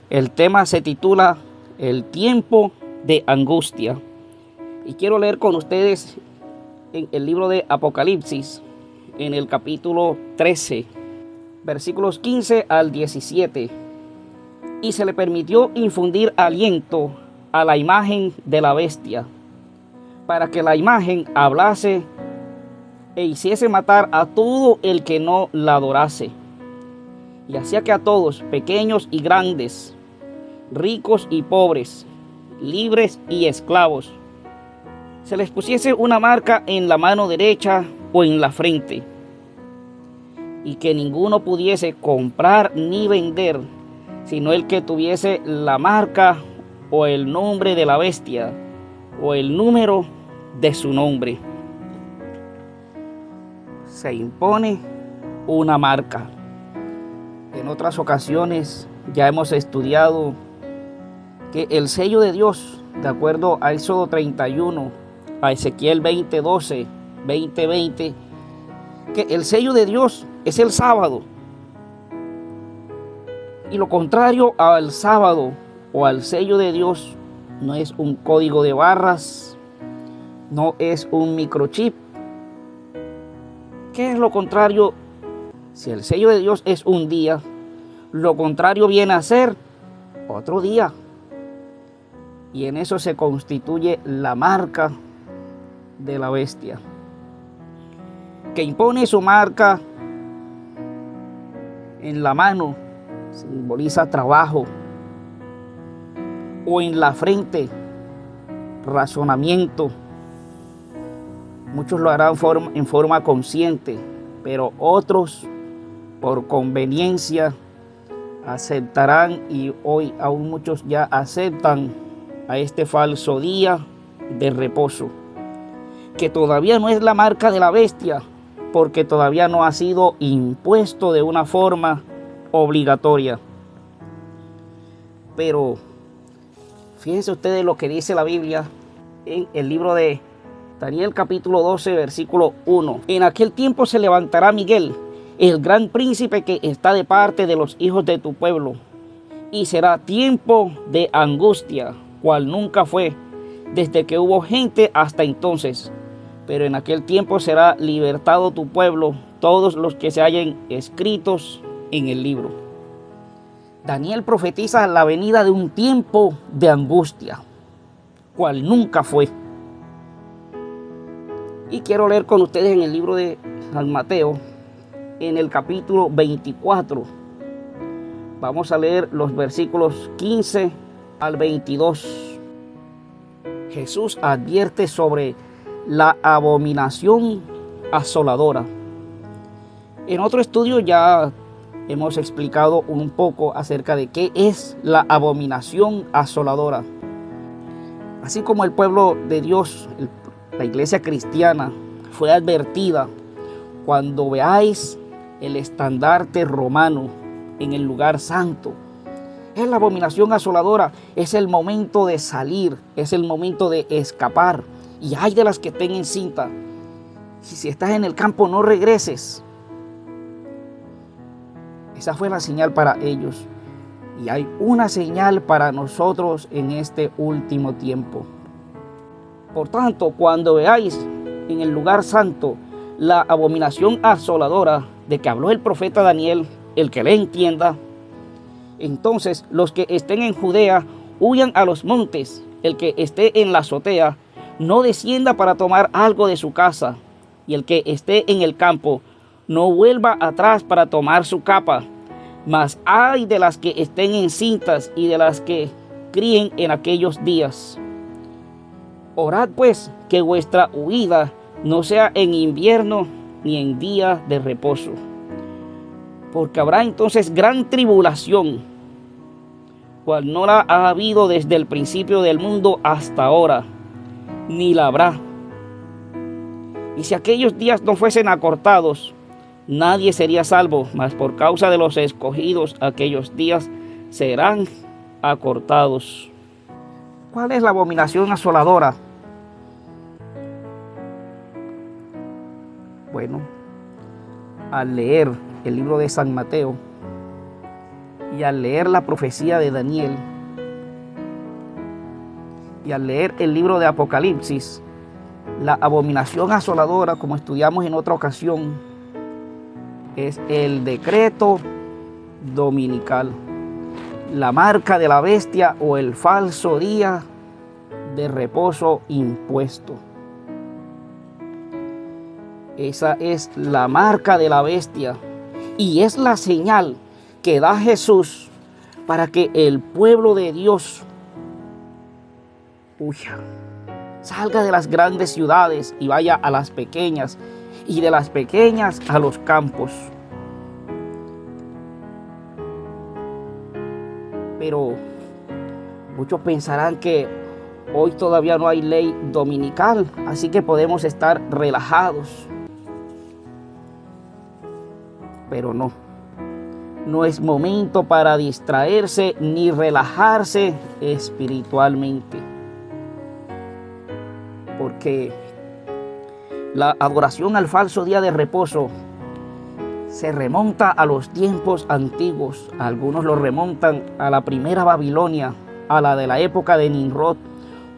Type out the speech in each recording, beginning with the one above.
El tema se titula El tiempo de angustia. Y quiero leer con ustedes en el libro de Apocalipsis, en el capítulo 13, versículos 15 al 17. Y se le permitió infundir aliento a la imagen de la bestia, para que la imagen hablase e hiciese matar a todo el que no la adorase. Y hacía que a todos, pequeños y grandes, ricos y pobres, libres y esclavos, se les pusiese una marca en la mano derecha o en la frente, y que ninguno pudiese comprar ni vender, sino el que tuviese la marca o el nombre de la bestia o el número de su nombre. Se impone una marca. En otras ocasiones ya hemos estudiado que el sello de Dios, de acuerdo a Éxodo 31, a Ezequiel 20:12, 20:20, que el sello de Dios es el sábado. Y lo contrario al sábado o al sello de Dios no es un código de barras, no es un microchip. ¿Qué es lo contrario? Si el sello de Dios es un día, lo contrario viene a ser otro día. Y en eso se constituye la marca de la bestia, que impone su marca en la mano, simboliza trabajo, o en la frente, razonamiento. Muchos lo harán en forma consciente, pero otros por conveniencia aceptarán, y hoy aún muchos ya aceptan a este falso día de reposo, que todavía no es la marca de la bestia, porque todavía no ha sido impuesto de una forma obligatoria. Pero fíjense ustedes lo que dice la Biblia en el libro de Daniel capítulo 12, versículo 1. En aquel tiempo se levantará Miguel, el gran príncipe que está de parte de los hijos de tu pueblo, y será tiempo de angustia, cual nunca fue, desde que hubo gente hasta entonces. Pero en aquel tiempo será libertado tu pueblo, todos los que se hallen escritos en el libro. Daniel profetiza la venida de un tiempo de angustia, cual nunca fue. Y quiero leer con ustedes en el libro de San Mateo, en el capítulo 24. Vamos a leer los versículos 15 al 22. Jesús advierte sobre la abominación asoladora. En otro estudio ya hemos explicado un poco acerca de qué es la abominación asoladora. Así como el pueblo de Dios, la iglesia cristiana, fue advertida: cuando veáis el estandarte romano en el lugar santo, es la abominación asoladora, es el momento de salir, es el momento de escapar. Y hay de las que estén en cinta. Si estás en el campo, no regreses. Esa fue la señal para ellos. Y hay una señal para nosotros en este último tiempo. Por tanto, cuando veáis en el lugar santo la abominación asoladora de que habló el profeta Daniel, el que le entienda, entonces los que estén en Judea huyan a los montes. El que esté en la azotea no descienda para tomar algo de su casa, y el que esté en el campo no vuelva atrás para tomar su capa. Mas ay de las que estén encintas y de las que críen en aquellos días. Orad pues que vuestra huida no sea en invierno ni en día de reposo, porque habrá entonces gran tribulación, cual no la ha habido desde el principio del mundo hasta ahora, ni la habrá. Y si aquellos días no fuesen acortados, nadie sería salvo, mas por causa de los escogidos aquellos días serán acortados. ¿Cuál es la abominación asoladora? Bueno, al leer el libro de San Mateo Y al leer la profecía de Daniel y al leer el libro de Apocalipsis, la abominación asoladora, como estudiamos en otra ocasión, es el decreto dominical, la marca de la bestia o el falso día de reposo impuesto. Esa es la marca de la bestia y es la señal que da Jesús para que el pueblo de Dios huya, salga de las grandes ciudades y vaya a las pequeñas, y de las pequeñas a los campos. Pero muchos pensarán que hoy todavía no hay ley dominical, así que podemos estar relajados. Pero no es momento para distraerse ni relajarse espiritualmente. Porque la adoración al falso día de reposo se remonta a los tiempos antiguos. Algunos lo remontan a la primera Babilonia, a la de la época de Nimrod,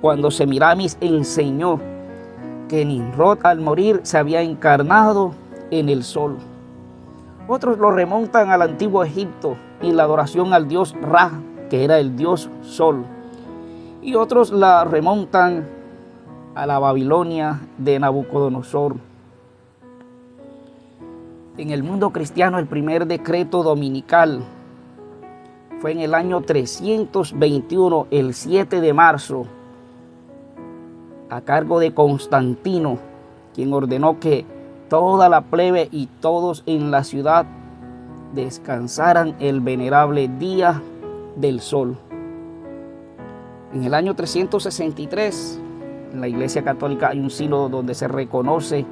cuando Semiramis enseñó que Nimrod al morir se había encarnado en el sol. Otros lo remontan al antiguo Egipto y la adoración al dios Ra, que era el dios sol. Y otros la remontan a la Babilonia de Nabucodonosor. En el mundo cristiano, el primer decreto dominical fue en el año 321, el 7 de marzo, a cargo de Constantino, quien ordenó que toda la plebe y todos en la ciudad descansaran el venerable día del sol. En el año 363, en la Iglesia Católica hay un sínodo donde se reconoce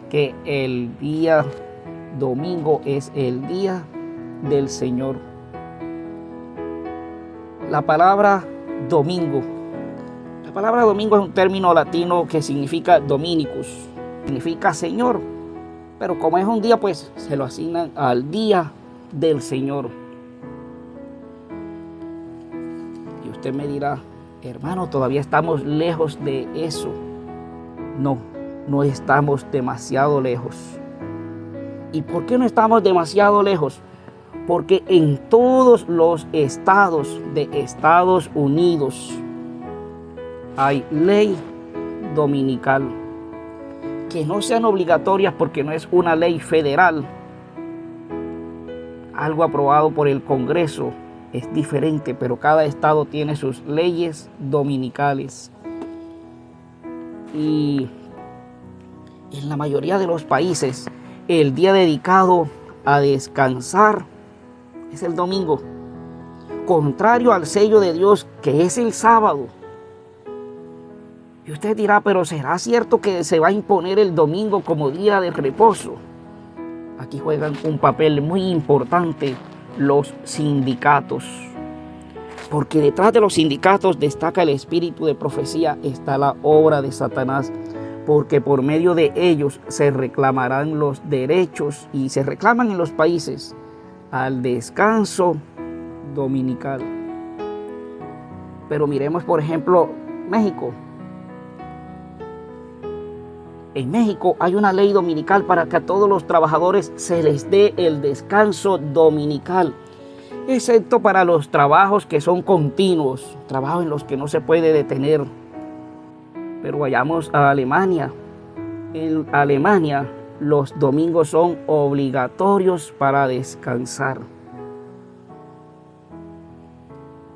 que el día domingo es el día del Señor. La palabra domingo es un término latino que significa dominicus, significa Señor. Pero como es un día, pues se lo asignan al día del Señor. Y usted me dirá, hermano, todavía estamos lejos de eso. No estamos demasiado lejos. ¿Y por qué no estamos demasiado lejos? Porque en todos los estados de Estados Unidos hay ley dominical. Que no sean obligatorias porque no es una ley federal. Algo aprobado por el Congreso es diferente, pero cada estado tiene sus leyes dominicales. Y en la mayoría de los países, el día dedicado a descansar es el domingo, contrario al sello de Dios, que es el sábado. Y usted dirá, pero ¿será cierto que se va a imponer el domingo como día de reposo? Aquí juegan un papel muy importante los sindicatos. Porque detrás de los sindicatos destaca el espíritu de profecía, está la obra de Satanás. Porque por medio de ellos se reclamarán los derechos y se reclaman en los países al descanso dominical. Pero miremos, por ejemplo, México. En México hay una ley dominical para que a todos los trabajadores se les dé el descanso dominical, excepto para los trabajos que son continuos, trabajos en los que no se puede detener. Pero vayamos a Alemania. En Alemania los domingos son obligatorios para descansar.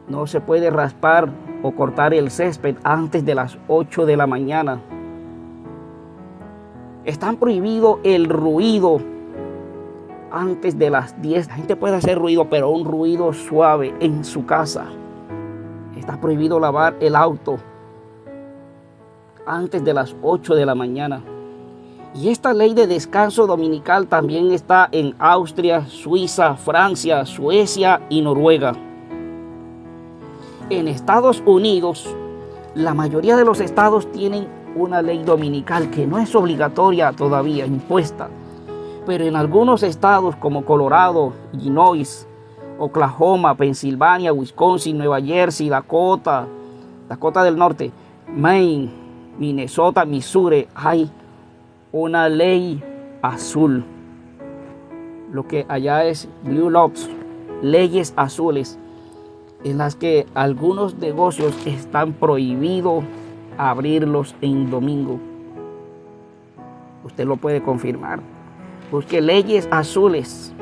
No se puede raspar o cortar el césped antes de las 8 de la mañana. Está prohibido el ruido antes de las 10. La gente puede hacer ruido, pero un ruido suave en su casa. Está prohibido lavar el auto antes de las 8 de la mañana. Y esta ley de descanso dominical también está en Austria, Suiza, Francia, Suecia y Noruega. En Estados Unidos, la mayoría de los estados tienen una ley dominical que no es obligatoria todavía, impuesta. Pero en algunos estados como Colorado, Illinois, Oklahoma, Pensilvania, Wisconsin, Nueva Jersey, Dakota del Norte, Maine, Minnesota, Missouri, hay una ley azul. Lo que allá es Blue Laws, leyes azules, en las que algunos negocios están prohibidos abrirlos en domingo. Usted lo puede confirmar. Busque leyes azules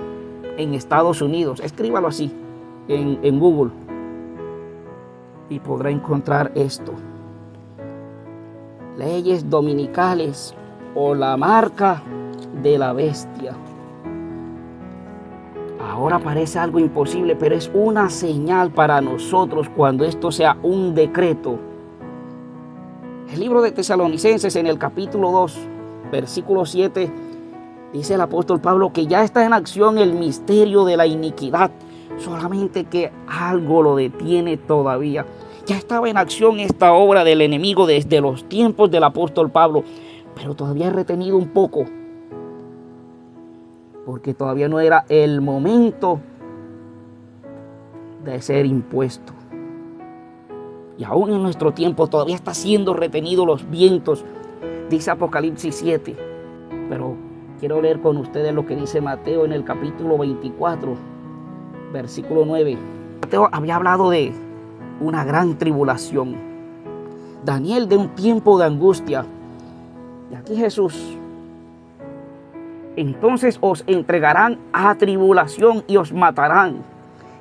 en Estados Unidos. Escríbalo así en Google y podrá encontrar esto. Leyes dominicales o la marca de la bestia. Ahora parece algo imposible, pero es una señal para nosotros cuando esto sea un decreto. El libro de Tesalonicenses, en el capítulo 2, versículo 7, dice el apóstol Pablo que ya está en acción el misterio de la iniquidad, solamente que algo lo detiene todavía. Ya estaba en acción esta obra del enemigo desde los tiempos del apóstol Pablo, pero todavía es retenido un poco, porque todavía no era el momento de ser impuesto. Y aún en nuestro tiempo todavía está siendo retenido los vientos, dice Apocalipsis 7. Pero quiero leer con ustedes lo que dice Mateo en el capítulo 24, versículo 9. Mateo había hablado de una gran tribulación. Daniel de un tiempo de angustia. Y aquí Jesús: entonces os entregarán a tribulación y os matarán,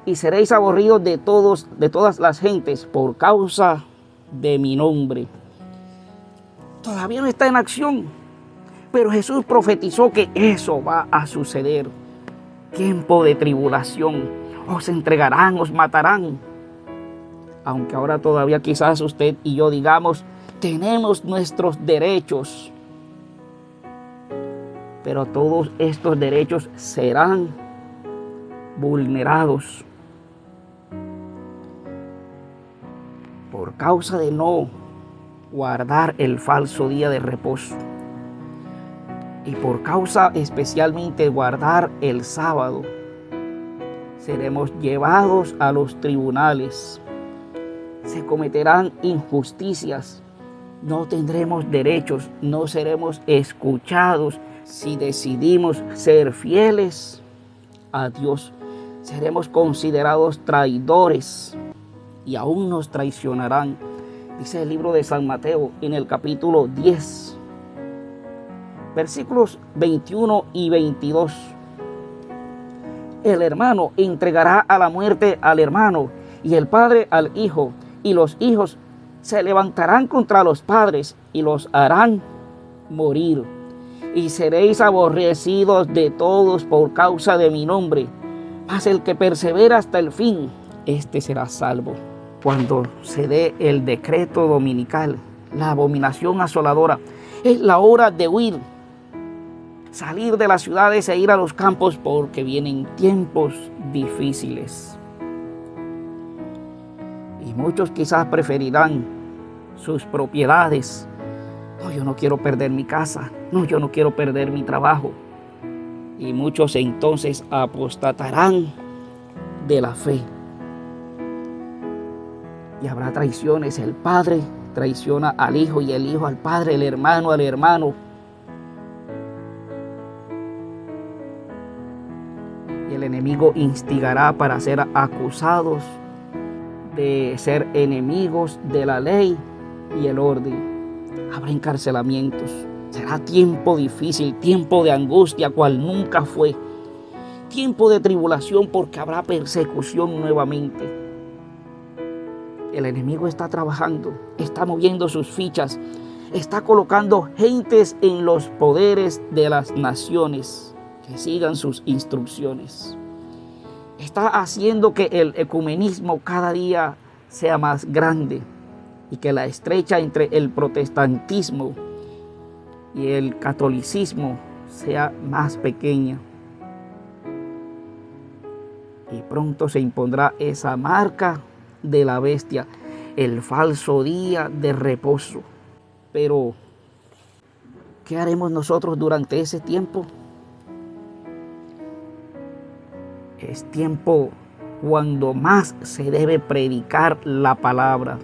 y seréis aborridos de todas las gentes por causa de mi nombre. Todavía no está en acción, pero Jesús profetizó que eso va a suceder. Tiempo de tribulación. Os entregarán, os matarán. Aunque ahora todavía quizás usted y yo digamos, tenemos nuestros derechos. Pero todos estos derechos serán vulnerados por causa de no guardar el falso día de reposo, y por causa especialmente de guardar el sábado. Seremos llevados a los tribunales, se cometerán injusticias, no tendremos derechos, no seremos escuchados. Si decidimos ser fieles a Dios, seremos considerados traidores y aún nos traicionarán. Dice el libro de San Mateo en el capítulo 10, versículos 21 y 22. El hermano entregará a la muerte al hermano, y el padre al hijo, y los hijos se levantarán contra los padres y los harán morir. Y seréis aborrecidos de todos por causa de mi nombre, mas el que persevera hasta el fin, este será salvo. Cuando se dé el decreto dominical, la abominación asoladora, es la hora de huir, salir de las ciudades e ir a los campos, porque vienen tiempos difíciles. Y muchos quizás preferirán sus propiedades. No, yo no quiero perder mi casa. No, yo no quiero perder mi trabajo. Y muchos entonces apostatarán de la fe. Y habrá traiciones. El padre traiciona al hijo y el hijo al padre, el hermano al hermano. Y el enemigo instigará para ser acusados de ser enemigos de la ley y el orden. Habrá encarcelamientos. Será tiempo difícil, tiempo de angustia cual nunca fue. Tiempo de tribulación porque habrá persecución nuevamente. El enemigo está trabajando, está moviendo sus fichas, está colocando gentes en los poderes de las naciones que sigan sus instrucciones. Está haciendo que el ecumenismo cada día sea más grande y que la estrecha entre el protestantismo y el catolicismo sea más pequeña. Y pronto se impondrá esa marca de la bestia, el falso día de reposo. Pero, ¿qué haremos nosotros durante ese tiempo? Es tiempo cuando más se debe predicar la palabra.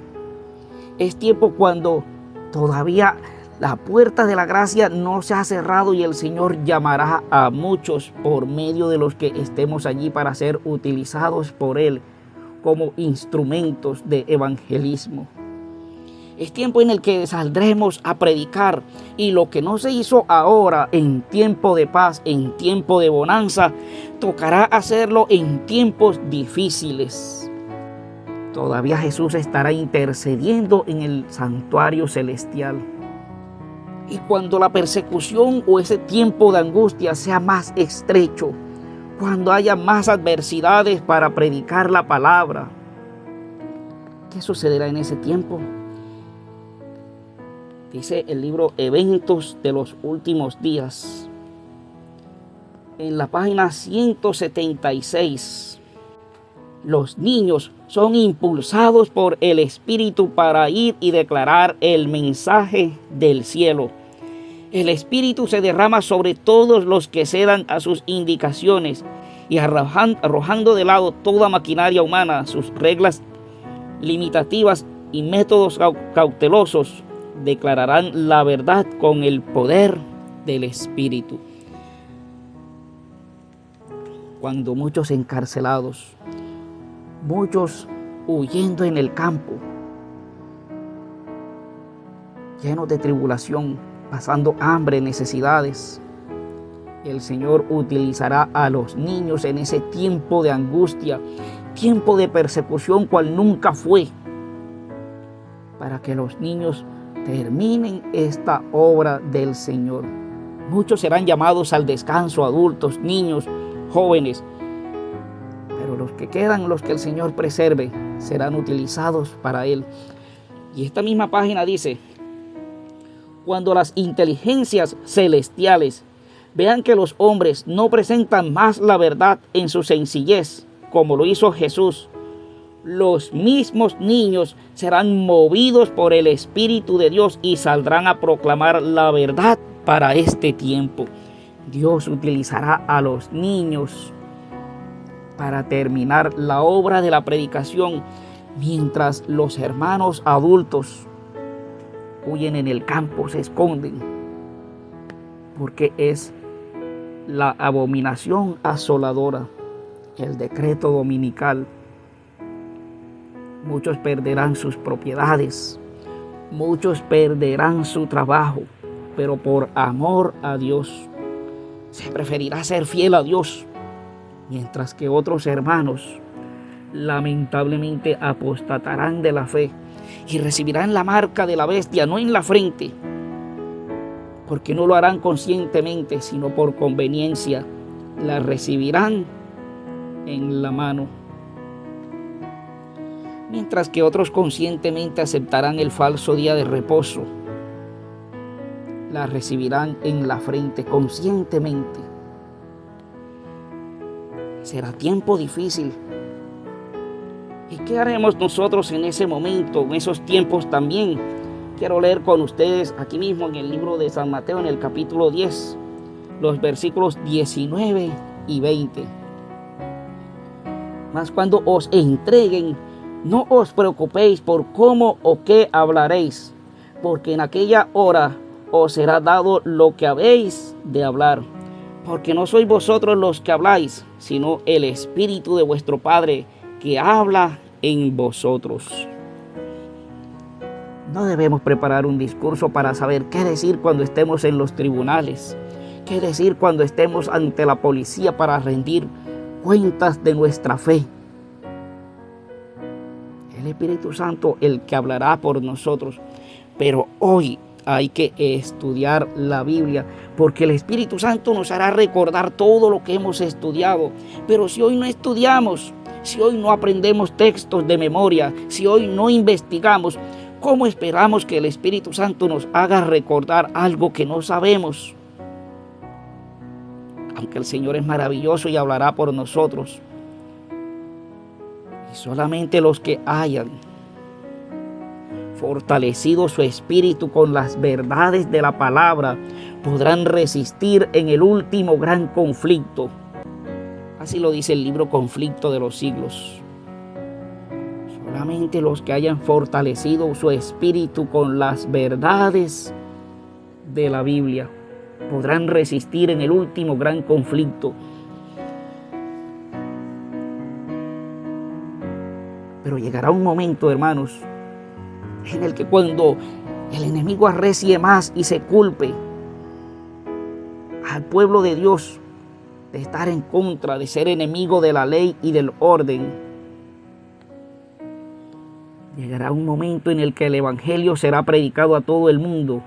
Es tiempo cuando todavía la puerta de la gracia no se ha cerrado y el Señor llamará a muchos por medio de los que estemos allí para ser utilizados por Él como instrumentos de evangelismo. Es tiempo en el que saldremos a predicar, y lo que no se hizo ahora en tiempo de paz, en tiempo de bonanza, tocará hacerlo en tiempos difíciles. Todavía Jesús estará intercediendo en el santuario celestial. Y cuando la persecución o ese tiempo de angustia sea más estrecho, cuando haya más adversidades para predicar la palabra, ¿qué sucederá en ese tiempo? Dice el libro Eventos de los Últimos Días, en la página 176, los niños son impulsados por el Espíritu para ir y declarar el mensaje del cielo. El Espíritu se derrama sobre todos los que cedan a sus indicaciones y arrojando de lado toda maquinaria humana, sus reglas limitativas y métodos cautelosos, declararán la verdad con el poder del Espíritu. Cuando muchos encarcelados, muchos huyendo en el campo, llenos de tribulación, pasando hambre, necesidades, el Señor utilizará a los niños en ese tiempo de angustia, tiempo de persecución cual nunca fue, para que los niños terminen esta obra del Señor. Muchos serán llamados al descanso, adultos, niños, jóvenes, pero los que quedan, los que el Señor preserve, serán utilizados para Él. Y esta misma página dice: cuando las inteligencias celestiales vean que los hombres no presentan más la verdad en su sencillez, como lo hizo Jesús, los mismos niños serán movidos por el Espíritu de Dios y saldrán a proclamar la verdad para este tiempo. Dios utilizará a los niños para terminar la obra de la predicación, mientras los hermanos adultos huyen en el campo, se esconden, porque es la abominación asoladora, el decreto dominical. Muchos perderán sus propiedades, muchos perderán su trabajo, pero por amor a Dios se preferirá ser fiel a Dios, mientras que otros hermanos lamentablemente apostatarán de la fe y recibirán la marca de la bestia, no en la frente, porque no lo harán conscientemente, sino por conveniencia, la recibirán en la mano. Mientras que otros conscientemente aceptarán el falso día de reposo, la recibirán en la frente conscientemente. Será tiempo difícil. ¿Y qué haremos nosotros en ese momento, en esos tiempos también? Quiero leer con ustedes aquí mismo en el libro de San Mateo, en el capítulo 10, los versículos 19 y 20. Mas cuando os entreguen, no os preocupéis por cómo o qué hablaréis, porque en aquella hora os será dado lo que habéis de hablar. Porque no sois vosotros los que habláis, sino el Espíritu de vuestro Padre que habla en vosotros. No debemos preparar un discurso para saber qué decir cuando estemos en los tribunales, qué decir cuando estemos ante la policía para rendir cuentas de nuestra fe. El Espíritu Santo, el que hablará por nosotros. Pero hoy hay que estudiar la Biblia, porque el Espíritu Santo nos hará recordar todo lo que hemos estudiado. Pero si hoy no estudiamos, si hoy no aprendemos textos de memoria, si hoy no investigamos, ¿cómo esperamos que el Espíritu Santo nos haga recordar algo que no sabemos? Aunque el Señor es maravilloso y hablará por nosotros, y solamente los que hayan fortalecido su espíritu con las verdades de la palabra podrán resistir en el último gran conflicto. Así lo dice el libro Conflicto de los Siglos. Solamente los que hayan fortalecido su espíritu con las verdades de la Biblia podrán resistir en el último gran conflicto. Pero llegará un momento, hermanos, en el que cuando el enemigo arrecie más y se culpe al pueblo de Dios de estar en contra, de ser enemigo de la ley y del orden, llegará un momento en el que el evangelio será predicado a todo el mundo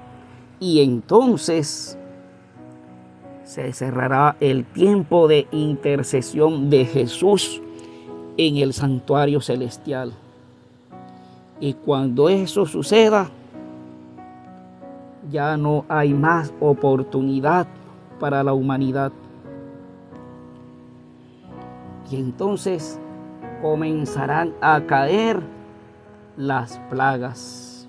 y entonces se cerrará el tiempo de intercesión de Jesús en el santuario celestial. Y cuando eso suceda, ya no hay más oportunidad para la humanidad. Y entonces comenzarán a caer las plagas.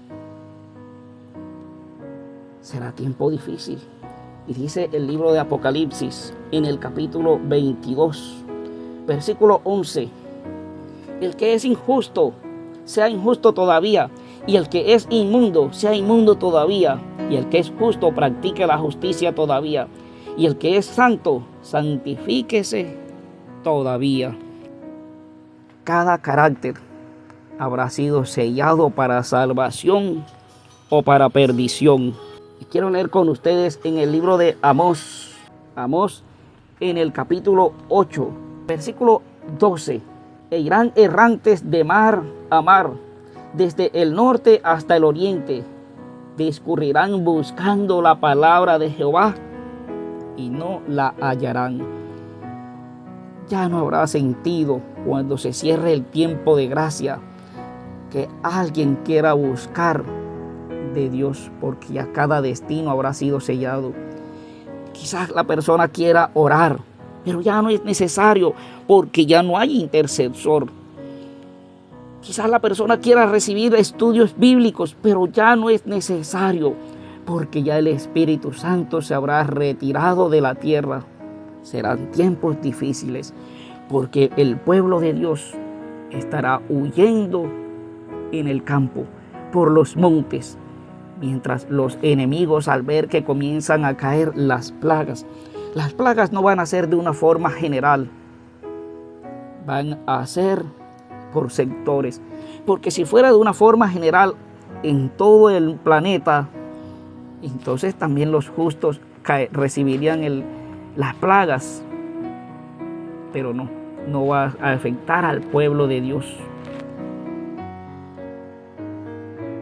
Será tiempo difícil. Y dice el libro de Apocalipsis en el capítulo 22, versículo 11. El que es injusto, sea injusto todavía, y el que es inmundo, sea inmundo todavía, y el que es justo, practique la justicia todavía, y el que es santo, santifíquese todavía. Cada carácter habrá sido sellado para salvación o para perdición. Y quiero leer con ustedes en el libro de Amós, en el capítulo 8, versículo 12. E irán errantes de mar a mar, desde el norte hasta el oriente. Discurrirán buscando la palabra de Jehová y no la hallarán. Ya no habrá sentido cuando se cierre el tiempo de gracia que alguien quiera buscar de Dios, porque ya cada destino habrá sido sellado. Quizás la persona quiera orar, pero ya no es necesario porque ya no hay intercesor. Quizás la persona quiera recibir estudios bíblicos, pero ya no es necesario porque ya el Espíritu Santo se habrá retirado de la tierra. Serán tiempos difíciles porque el pueblo de Dios estará huyendo en el campo, por los montes, mientras los enemigos, al ver que comienzan a caer las plagas no van a ser de una forma general, van a ser por sectores, porque si fuera de una forma general en todo el planeta, entonces también los justos recibirían las plagas, pero no va a afectar al pueblo de Dios.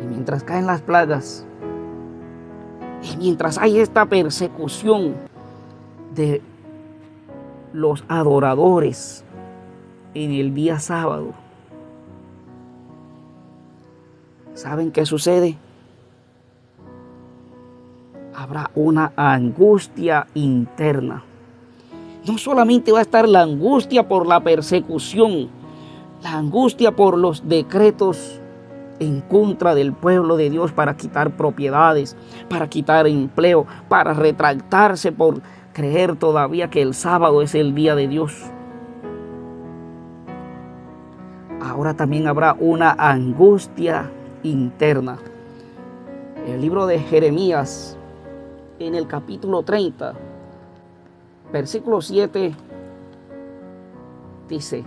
Y mientras caen las plagas, y mientras hay esta persecución de los adoradores en el día sábado, ¿saben qué sucede? Habrá una angustia interna. No solamente va a estar la angustia por la persecución, la angustia por los decretos en contra del pueblo de Dios para quitar propiedades, para quitar empleo, para retractarse por creer todavía que el sábado es el día de Dios. Ahora también habrá una angustia interna. El libro de Jeremías, en el capítulo 30, versículo 7, dice: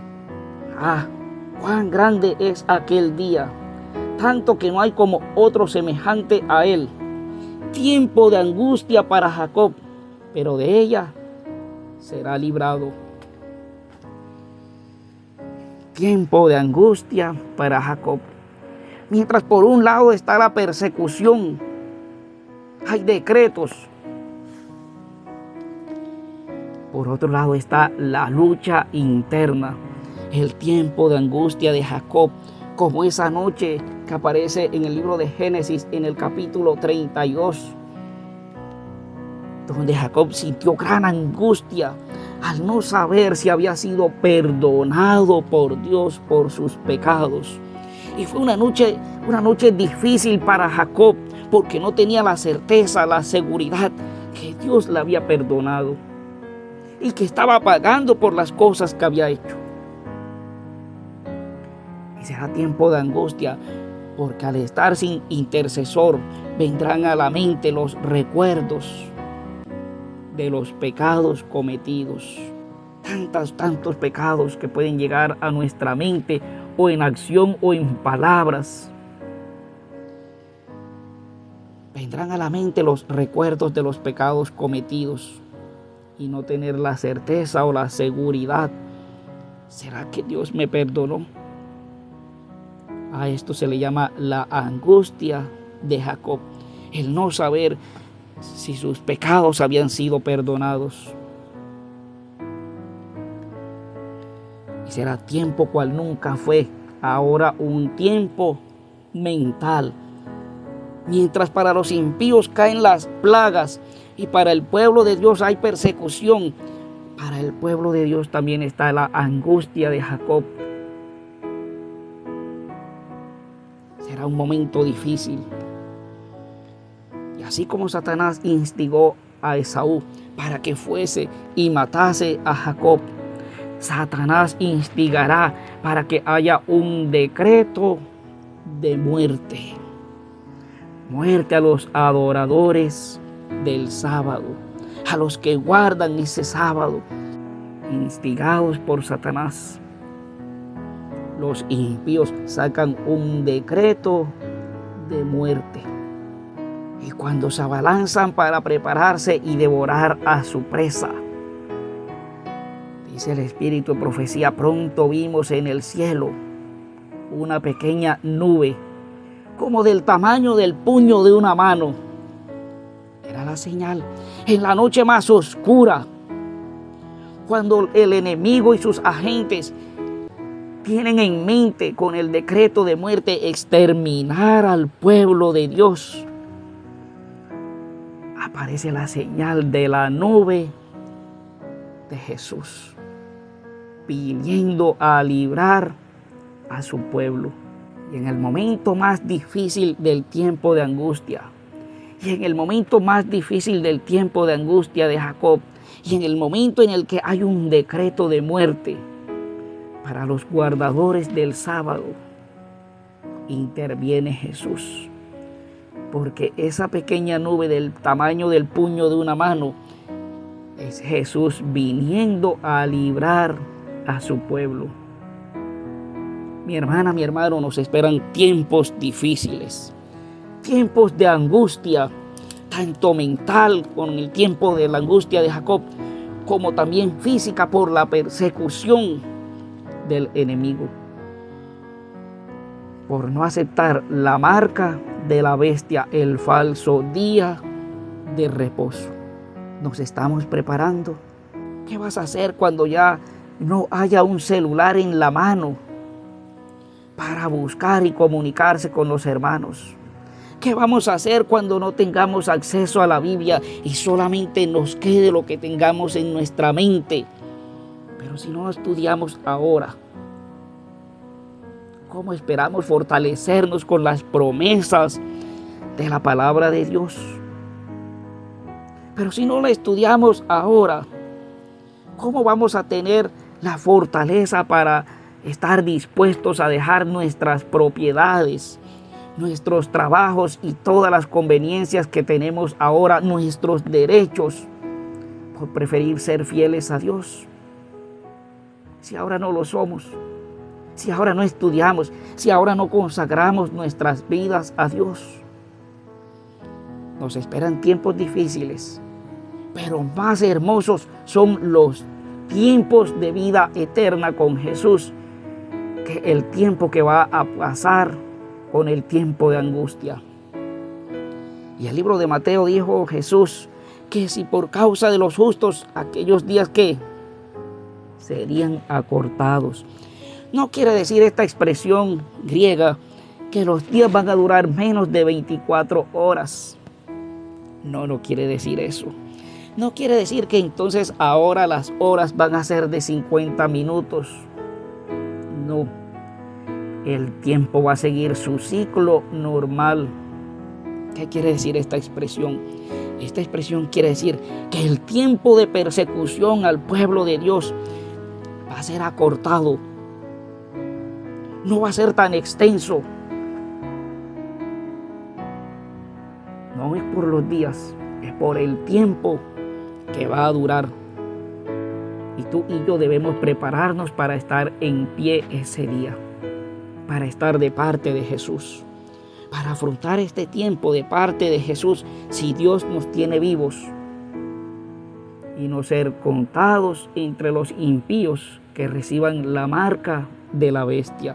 cuán grande es aquel día, tanto que no hay como otro semejante a él. Tiempo de angustia para Jacob, pero de ella será librado. Tiempo de angustia para Jacob. Mientras por un lado está la persecución, hay decretos. Por otro lado está la lucha interna, el tiempo de angustia de Jacob, como esa noche que aparece en el libro de Génesis en el capítulo 32, donde Jacob sintió gran angustia al no saber si había sido perdonado por Dios por sus pecados. Y fue una noche difícil para Jacob, porque no tenía la certeza, la seguridad que Dios le había perdonado. y que estaba pagando por las cosas que había hecho. Y será tiempo de angustia, porque al estar sin intercesor vendrán a la mente los recuerdos de los pecados cometidos. Tantos pecados que pueden llegar a nuestra mente, o en acción o en palabras. Vendrán a la mente los recuerdos de los pecados cometidos y no tener la certeza o la seguridad. ¿Será que Dios me perdonó? A esto se le llama la angustia de Jacob, el no saber si sus pecados habían sido perdonados. Y será tiempo cual nunca fue, ahora un tiempo mental. Mientras para los impíos caen las plagas y para el pueblo de Dios hay persecución, para el pueblo de Dios también está la angustia de Jacob. Será un momento difícil. Y así como Satanás instigó a Esaú para que fuese y matase a Jacob, Satanás instigará para que haya un decreto de muerte. Muerte a los adoradores del sábado, a los que guardan ese sábado, instigados por Satanás. Los impíos sacan un decreto de muerte. Y cuando se abalanzan para prepararse y devorar a su presa, dice el Espíritu de profecía, pronto vimos en el cielo una pequeña nube, como del tamaño del puño de una mano. Era la señal en la noche más oscura, cuando el enemigo y sus agentes tienen en mente con el decreto de muerte exterminar al pueblo de Dios. Aparece la señal de la nube de Jesús, viniendo a librar a su pueblo. Y en el momento más difícil del tiempo de angustia, y en el momento más difícil del tiempo de angustia de Jacob, y en el momento en el que hay un decreto de muerte para los guardadores del sábado, interviene Jesús. Porque esa pequeña nube del tamaño del puño de una mano es Jesús viniendo a librar a su pueblo. Mi hermana, mi hermano, nos esperan tiempos difíciles, tiempos de angustia, tanto mental con el tiempo de la angustia de Jacob, como también física por la persecución del enemigo, por no aceptar la marca de la bestia, el falso día de reposo. Nos estamos preparando. ¿Qué vas a hacer cuando ya no haya un celular en la mano para buscar y comunicarse con los hermanos? ¿Qué vamos a hacer cuando no tengamos acceso a la Biblia y solamente nos quede lo que tengamos en nuestra mente? Pero si no estudiamos ahora, ¿cómo esperamos fortalecernos con las promesas de la palabra de Dios? Pero si no la estudiamos ahora, ¿cómo vamos a tener la fortaleza para estar dispuestos a dejar nuestras propiedades, nuestros trabajos y todas las conveniencias que tenemos ahora, nuestros derechos, por preferir ser fieles a Dios? Si ahora no lo somos, si ahora no estudiamos, si ahora no consagramos nuestras vidas a Dios. Nos esperan tiempos difíciles, pero más hermosos son los tiempos de vida eterna con Jesús que el tiempo que va a pasar con el tiempo de angustia. Y el libro de Mateo dijo Jesús que si por causa de los justos aquellos días que serían acortados. No quiere decir esta expresión griega que los días van a durar menos de 24 horas. No quiere decir eso. No quiere decir que entonces ahora las horas van a ser de 50 minutos. No. El tiempo va a seguir su ciclo normal. ¿Qué quiere decir esta expresión? Esta expresión quiere decir que el tiempo de persecución al pueblo de Dios va a ser acortado. No va a ser tan extenso. No es por los días, es por el tiempo que va a durar. Y tú y yo debemos prepararnos para estar en pie ese día, para estar de parte de Jesús, para afrontar este tiempo de parte de Jesús, si Dios nos tiene vivos, y no ser contados entre los impíos que reciban la marca de la bestia.